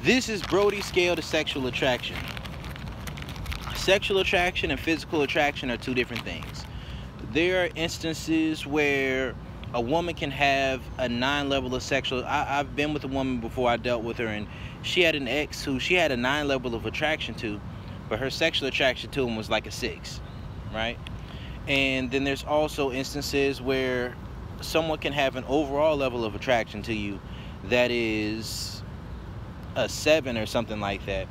This is Brodie's scale to sexual attraction. Sexual attraction and physical attraction are two different things. There are instances where a woman can have a 9 level of sexual. I've been with a woman before, I dealt with her, and she had an ex who she had a 9 level of attraction to, but her sexual attraction to him was like a 6, right? And then there's also instances where someone can have an overall level of attraction to you that is a 7 or something like that,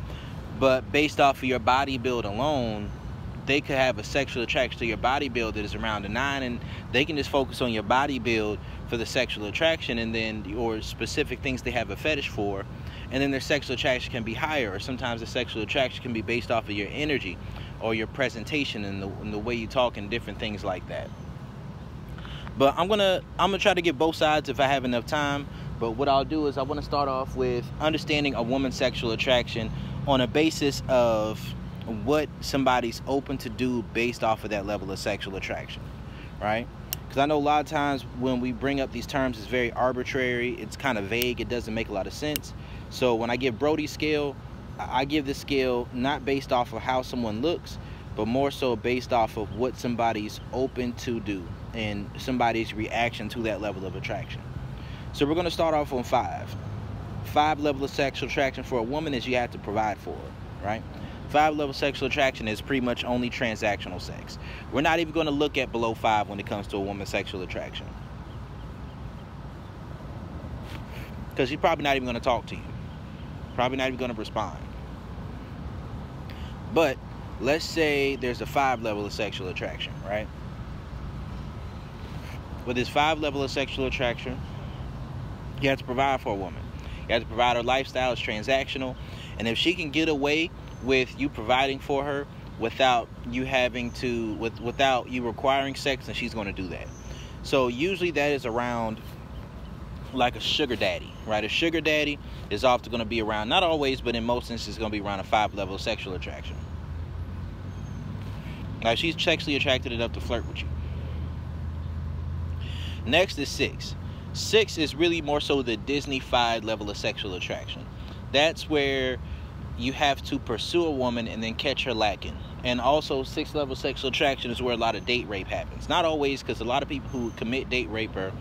but based off of your body build alone, they could have a sexual attraction to your body build that is around a 9, and they can just focus on your body build for the sexual attraction, and then or specific things they have a fetish for, and then their sexual attraction can be higher, or sometimes the sexual attraction can be based off of your energy or your presentation and the way you talk and different things like that. But I'm gonna try to get both sides if I have enough time. But what I'll do is I want to start off with understanding a woman's sexual attraction on a basis of what somebody's open to do based off of that level of sexual attraction, right? Because I know a lot of times when we bring up these terms, it's very arbitrary, it's kind of vague, it doesn't make a lot of sense. So when I give Brodie's scale, I give the scale not based off of how someone looks, but more so based off of what somebody's open to do and somebody's reaction to that level of attraction. So we're going to start off on 5. 5 level of sexual attraction for a woman is you have to provide for her, right? 5 level sexual attraction is pretty much only transactional sex. We're not even going to look at below 5 when it comes to a woman's sexual attraction, because she's probably not even going to talk to you, probably not even going to respond. But let's say there's a 5 level of sexual attraction, right? With this 5 level of sexual attraction, you have to provide for a woman. You have to provide her lifestyle is transactional, and if she can get away with you providing for her without you having to, without you requiring sex, then she's going to do that. So usually that is around like a sugar daddy, right? A sugar daddy is often going to be around, not always, but in most instances, going to be around a 5 level of sexual attraction. Now she's sexually attracted enough to flirt with you. Next is 6. 6 is really more so the Disney-fied level of sexual attraction. That's where you have to pursue a woman and then catch her lacking. And also 6 level sexual attraction is where a lot of date rape happens. Not always, because a lot of people who commit date rape are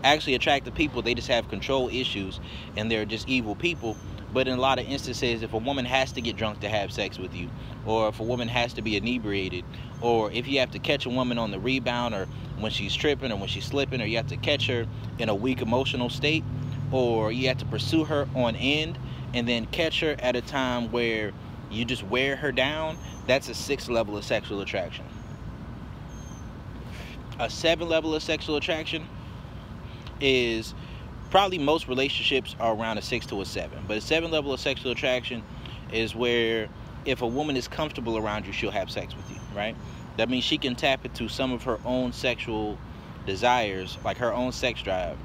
actually attractive people. They just have control issues and they're just evil people. But in a lot of instances, if a woman has to get drunk to have sex with you, or if a woman has to be inebriated, or if you have to catch a woman on the rebound, or when she's tripping, or when she's slipping, or you have to catch her in a weak emotional state, or you have to pursue her on end and then catch her at a time where you just wear her down, that's a 6 level of sexual attraction. A 7 level of sexual attraction is probably most relationships are around a 6 to a 7, but a 7 level of sexual attraction is where if a woman is comfortable around you, she'll have sex with you, right? That means she can tap into some of her own sexual desires, like her own sex drive,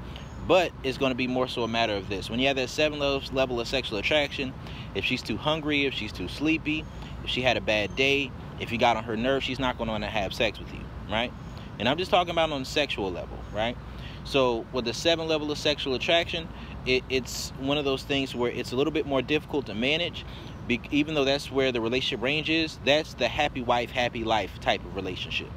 but it's going to be more so a matter of this. When you have that 7 level of sexual attraction, if she's too hungry, if she's too sleepy, if she had a bad day, if you got on her nerves, she's not going to want to have sex with you, right? And I'm just talking about on the sexual level, right? So with the 7 level of sexual attraction, it's one of those things where it's a little bit more difficult to manage, even though that's where the relationship range is. That's the happy wife, happy life type of relationship,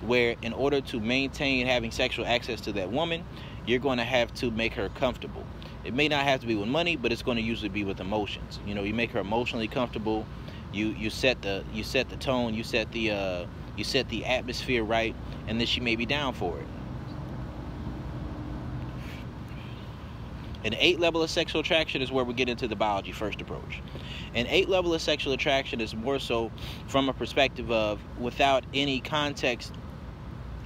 where in order to maintain having sexual access to that woman, you're going to have to make her comfortable. It may not have to be with money, but it's going to usually be with emotions. You know, you make her emotionally comfortable. You set the tone, you set the atmosphere right, and then she may be down for it. An 8 level of sexual attraction is where we get into the biology first approach. An 8 level of sexual attraction is more so from a perspective of without any context,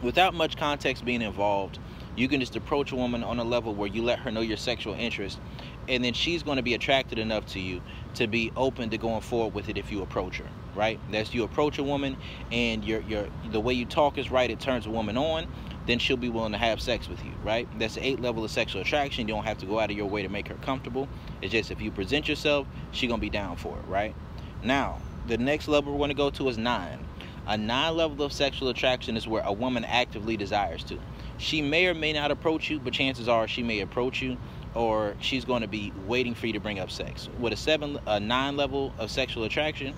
without much context being involved, you can just approach a woman on a level where you let her know your sexual interest, and then she's going to be attracted enough to you to be open to going forward with it if you approach her, right? That's you approach a woman and the way you talk is right, it turns a woman on, then she'll be willing to have sex with you, right? That's the 8 level of sexual attraction. You don't have to go out of your way to make her comfortable. It's just if you present yourself, she's going to be down for it, right? Now, the next level we're going to go to is 9. A 9 level of sexual attraction is where a woman actively desires to. She may or may not approach you, but chances are she may approach you, or she's going to be waiting for you to bring up sex. With a 9 level of sexual attraction,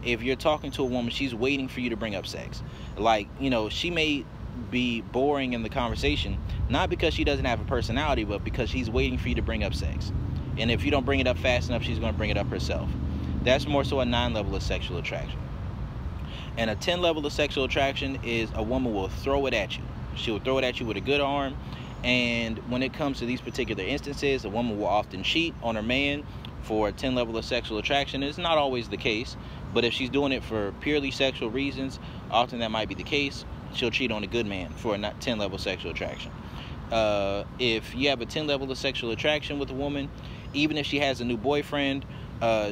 if you're talking to a woman, she's waiting for you to bring up sex. Like, you know, she may be boring in the conversation, not because she doesn't have a personality, but because she's waiting for you to bring up sex. And if you don't bring it up fast enough, she's going to bring it up herself. That's more so a 9 level of sexual attraction. And a 10 level of sexual attraction is a woman will throw it at you. She will throw it at you with a good arm. And when it comes to these particular instances, a woman will often cheat on her man for a 10 level of sexual attraction. It's not always the case, but if she's doing it for purely sexual reasons, often that might be the case. She'll cheat on a good man for a 10 level sexual attraction. If you have a 10 level of sexual attraction with a woman, even if she has a new boyfriend,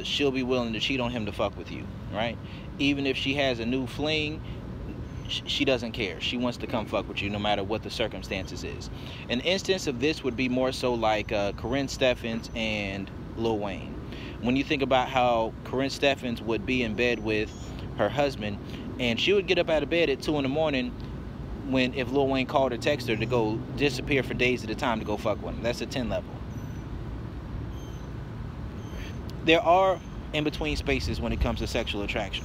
she'll be willing to cheat on him to fuck with you, right? Even if she has a new fling, she doesn't care. She wants to come fuck with you no matter what the circumstances is. An instance of this would be more so like Corinne Steffens and Lil Wayne. When you think about how Corinne Steffens would be in bed with her husband, and she would get up out of bed at 2 in the morning if Lil Wayne called or texted her to go disappear for days at a time to go fuck with him. That's a 10 level. There are in-between spaces when it comes to sexual attraction.